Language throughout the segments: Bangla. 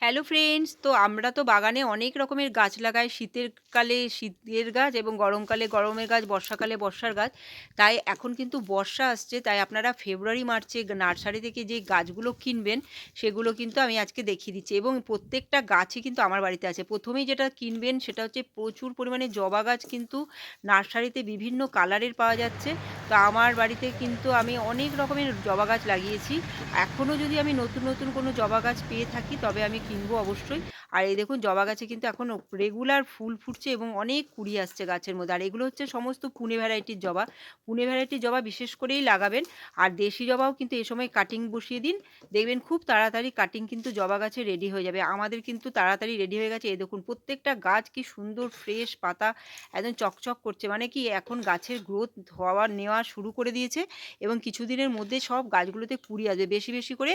হ্যালো ফ্রেন্ডস, তো আমরা তো বাগানে অনেক রকমের গাছ লাগাই। শীতের কালে শীতের গাছ এবং গরমকালে গরমের গাছ, বর্ষাকালে বর্ষার গাছ। তাই এখন কিন্তু বর্ষা আসছে, তাই আপনারা ফেব্রুয়ারি মার্চে নার্সারি থেকে যে গাছগুলো কিনবেন সেগুলো কিন্তু আমি আজকে দেখিয়ে দিচ্ছি, এবং প্রত্যেকটা গাছই কিন্তু আমার বাড়িতে আছে। প্রথমেই যেটা কিনবেন সেটা হচ্ছে প্রচুর পরিমাণে জবা গাছ, কিন্তু নার্সারিতে বিভিন্ন কালারের পাওয়া যাচ্ছে। তো আমার বাড়িতে কিন্তু আমি অনেক রকমের জবা গাছ লাগিয়েছি। এখনও যদি আমি নতুন নতুন কোনো জবা গাছ পেয়ে থাকি তবে আমি কিনবো অবশ্যই। আর এই দেখুন, জবা গাছে কিন্তু এখনও রেগুলার ফুল ফুটছে এবং অনেক কুড়ি আসছে গাছের মধ্যে। আর এগুলো হচ্ছে সমস্ত পুনে ভ্যারাইটির জবা। পুনে ভ্যারাইটির জবা বিশেষ করেই লাগাবেন। আর দেশি জবাও কিন্তু এ সময় কাটিং বসিয়ে দিন, দেখবেন খুব তাড়াতাড়ি কাটিং কিন্তু জবা গাছে রেডি হয়ে যাবে। আমাদের কিন্তু তাড়াতাড়ি রেডি হয়ে গেছে। এই দেখুন, প্রত্যেকটা গাছ কি সুন্দর ফ্রেশ পাতা একদম চকচক করছে, মানে কি এখন গাছের গ্রোথ হওয়া নেওয়া শুরু করে দিয়েছে। এবং কিছুদিনের মধ্যে সব গাছগুলোতে কুড়ি আসবে। বেশি বেশি করে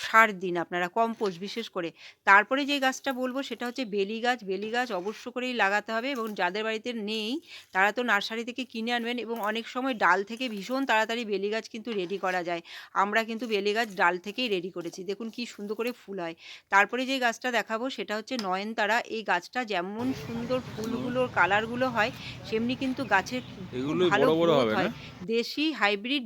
সার দিন আপনারা, কম্পোস্ট বিশেষ করে। তারপরে যে গাছটা বলবো সেটা হচ্ছে বেলি গাছ। বেলি গাছ অবশ্য করেই লাগাতে হবে, এবং যাদের বাড়িতে নেই তারা তো নার্সারি থেকে কিনে আনবেন। এবং অনেক সময় ডাল থেকে ভীষণ তাড়াতাড়ি বেলি গাছ কিন্তু রেডি করা যায়। আমরা কিন্তু বেলি গাছ ডাল থেকেই রেডি করেছি। দেখুন কি সুন্দর করে ফুল হয়। তারপরে যে গাছটা দেখাবো সেটা হচ্ছে নয়নতারা। এই গাছটা যেমন সুন্দর ফুলগুলোর কালারগুলো হয়, সেমনি কিন্তু গাছের খুব এগুলোই ভালো বড়, বড় গ্রোথ হবে না? হয়। দেশি হাইব্রিড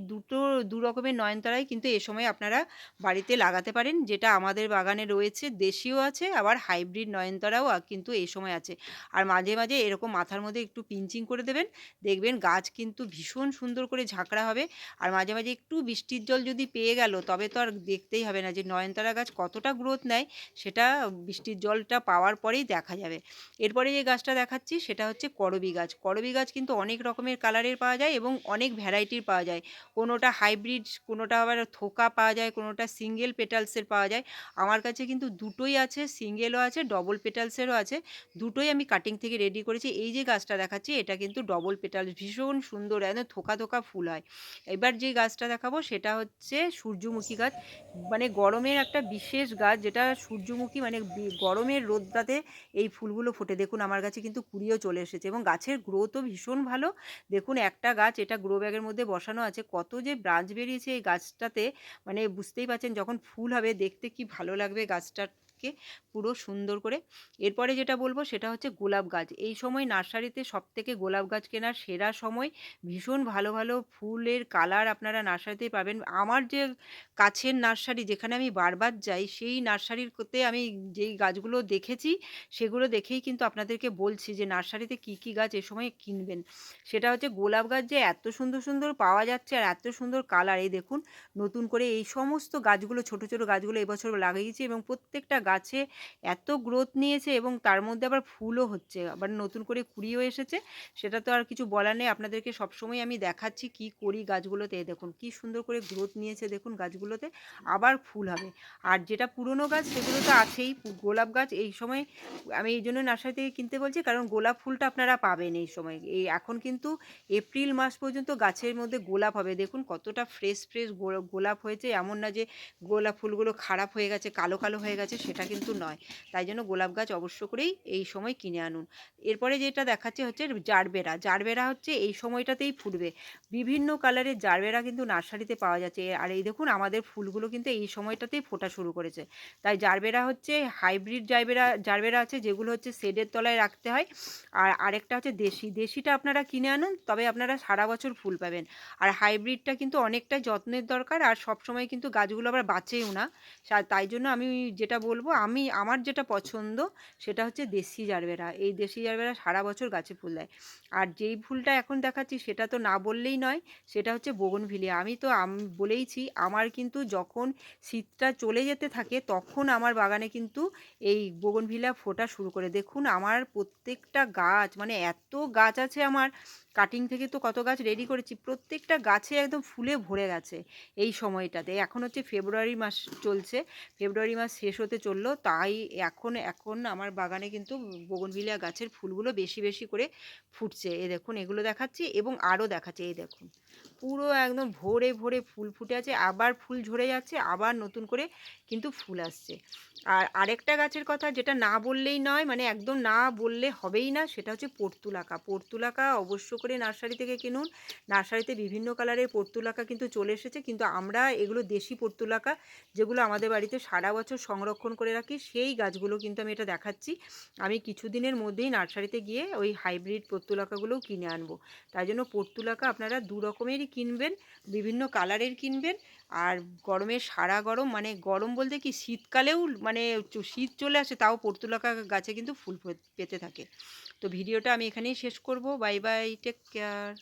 দু রকমের নয়নতারাই কিন্তু এ সময় আপনারা বাড়িতে লাগাতে পারেন। যেটা আমাদের বাগানে রয়েছে, দেশিও আছে, আবার হাইব্রিড নয়নতারাও কিন্তু এই সময় আছে। আর মাঝে মাঝে এরকম মাথার মধ্যে একটু পিঞ্চিং করে দেবেন, দেখবেন গাছ কিন্তু ভীষণ সুন্দর করে ঝাঁকড়া হবে। আর মাঝে মাঝে একটু বৃষ্টির জল যদি পেয়ে গেল তবে তো আর দেখতেই হবে না যে নয়নতারা গাছ কতটা গ্রোথ নেয়, সেটা বৃষ্টির জলটা পাওয়ার পরেই দেখা যাবে। এরপরে যে গাছটা দেখাচ্ছি সেটা হচ্ছে করবী গাছ। করবী গাছ কিন্তু অনেক রকমের কালারের পাওয়া যায় এবং অনেক ভ্যারাইটির পাওয়া যায়। কোনোটা হাইব্রিড, কোনোটা আবার থোকা পাওয়া যায়, কোনোটা সিঙ্গেল পেটালসের পাওয়া যায়। আমার কাছে কিন্তু দুটোই আছে, সিঙ্গেলও আছে, ডবল পেটালসেরও আছে। দুটোই আমি কাটিং থেকে রেডি করেছি। এই যে গাছটা দেখাচ্ছি এটা কিন্তু ডবল পেটালস, ভীষণ সুন্দর, একদম থোকা থোকা ফুল হয়। এবার যে গাছটা দেখাবো সেটা হচ্ছে সূর্যমুখী গাছ। মানে গরমের একটা বিশেষ গাছ, যেটা সূর্যমুখী, মানে গরমের রোদটাতে এই ফুলগুলো ফোটে। দেখুন আমার কাছে কিন্তু কুড়িয়েও চলে এসেছে এবং গাছের গ্রোথও ভীষণ ভালো। দেখুন একটা গাছ, এটা গ্রো ব্যাগের মধ্যে বসানো আছে, কত যে ব্রাঞ্চ বেরিয়েছে এই গাছটাতে, মানে বুঝতেই পারছেন যখন ফুল হবে দেখতে কি ভালো লাগবে গাছটাকে পুরো সুন্দর করে। এরপরে যেটা বলবো সেটা হচ্ছে গোলাপ গাছ। এই সময় নার্সারিতে সবথেকে গোলাপ গাছ কেনার সেরা সময়। ভীষণ ভালো ভালো ফুলের কালার আপনারা নার্সারিতেই পাবেন। আমার যে কাছের নার্সারি যেখানে আমি বারবার যাই, সেই নার্সারিতে আমি যেই গাছগুলো দেখেছি সেগুলো দেখেই কিন্তু আপনাদেরকে বলছি যে নার্সারিতে কি কি গাছ এ সময় কিনবেন। সেটা হচ্ছে গোলাপ গাছ, যে এত সুন্দর সুন্দর পাওয়া যাচ্ছে আর এত সুন্দর কালার। এই দেখুন, নতুন করে এই সমস্ত গাছগুলো, ছোট ছোট গাছগুলো এবছর লাগিয়েছি এবং প্রত্যেকটা গাছে এত গ্রোথ নিয়েছে এবং তার মধ্যে আবার ফুলও হচ্ছে, আবার নতুন করে কুড়িও এসেছে। সেটা তো আর কিছু বলার নেই, আপনাদেরকে সবসময় আমি দেখাচ্ছি কি করি গাছগুলোতে। এই দেখুন কি সুন্দর করে গ্রোথ নিয়েছে, দেখুন গাছগুলোতে আবার ফুল হবে। আর যেটা পুরনো গাছ সেগুলো তো আছেই। গোলাপ গাছ এই সময় আমি এই জন্য নার্সারি থেকে কিনতে বলছি, কারণ গোলাপ ফুলটা আপনারা পাবেন এই সময়। এই এখন কিন্তু এপ্রিল মাস পর্যন্ত গাছের মধ্যে গোলাপ হবে। দেখুন কতটা ফ্রেশ ফ্রেশ গোলাপ হয়েছে। এমন না যে গোলাপ ফুলগুলো খারাপ হয়ে গেছে, কালো কালো হয়ে গেছে, সেটা কিন্তু নয়। তাই জন্য গোলাপ গাছ অবশ্য করেই এই সময় কিনে আনুন। এরপরে যেটা দেখাচ্ছে হচ্ছে জারবেরা। জারবেরা হচ্ছে এই সময়টাতেই ফুটবে। বিভিন্ন কালারের জারবেরা কিন্তু নার্সারিতে পাওয়া যাচ্ছে। আর এই দেখুন আমাদের ফুলগুলো কিন্তু এই সময়টাতেই ফোটা শুরু করেছে। তাই জারবেরা হচ্ছে হাইব্রিড জারবেরা, জারবেরা আছে যেগুলো হচ্ছে শেডের তলায় রাখতে হয়। আর আরেকটা হচ্ছে দেশি। দেশিটা আপনারা কিনে আনুন, তবে আপনারা সারা বছর ফুল পাবেন। আর হাইব্রিডটা কিন্তু অনেকটাই যত্নের দরকার, আর সবসময় কিন্তু গাছগুলো আবার বাঁচেও না। তাই জন্য আমি যেটা বলবো, আমার যেটা পছন্দ সেটা হচ্ছে দেশি জারবেরা। এই দেশি জারবেরা সারা বছর গাছে ফুল দেয়। আর যেই ফুলটা এখন দেখাচ্ছি সেটা তো না বললেই নয়, সেটা হচ্ছে বোগনভিলিয়া। আমি তো বলেইছি, আমার কিন্তু যখন শীতটা চলে যেতে থাকে তখন আমার বাগানে কিন্তু এই বোগনভিলিয়া ফোটা শুরু করে। দেখুন আমার প্রত্যেকটা গাছ, মানে এত গাছ আছে আমার, কাটিং থেকে তো কত গাছ রেডি করেছি, প্রত্যেকটা গাছে একদম ফুলে ভরে গেছে এই সময়টাতে। এখন হচ্ছে ফেব্রুয়ারি মাস চলছে, ফেব্রুয়ারি মাস শেষ হতে চললো, তাই এখন এখন আমার বাগানে কিন্তু বোগনভিলিয়া গাছের ফুলগুলো বেশি বেশি করে ফুটছে। এই দেখুন এগুলো দেখাচ্ছি এবং আরও দেখাচ্ছি, এই দেখুন পুরো একদম ভরে ভরে ফুল ফুটে আছে, আবার ফুল ঝরে যাচ্ছে, আবার নতুন করে কিন্তু ফুল আসছে। আর আরেকটা গাছের কথা যেটা না বললেই নয়, মানে একদম না বললে হবেই না, সেটা হচ্ছে পর্তুলাকা। পর্তুলাকা অবশ্য করে নার্সারি থেকে কিনুন। নার্সারিতে বিভিন্ন কালারের পর্তুলাকা কিন্তু চলে এসেছে, কিন্তু আমরা এগুলো দেশি পর্তুলাকা যেগুলো আমাদের বাড়িতে সারা বছর সংরক্ষণ করে রাখি, সেই গাছগুলো কিন্তু আমি এটা দেখাচ্ছি। আমি কিছুদিনের মধ্যেই নার্সারিতে গিয়ে ওই হাইব্রিড পর্তুলাকাগুলোও কিনে আনবো। তাই জন্য পর্তুলাকা আপনারা দু রকমেরই কিনবেন, বিভিন্ন কালারের কিনবেন। আর গরমের সারা গরম, মানে গরম বলতে কি শীতকালেও, মানে শীত চলে আসে তাও পর্তুলাকা গাছে কিন্তু ফুল পেতে থাকে। তো ভিডিওটা আমি এখানেই শেষ করব। Bye bye, take care.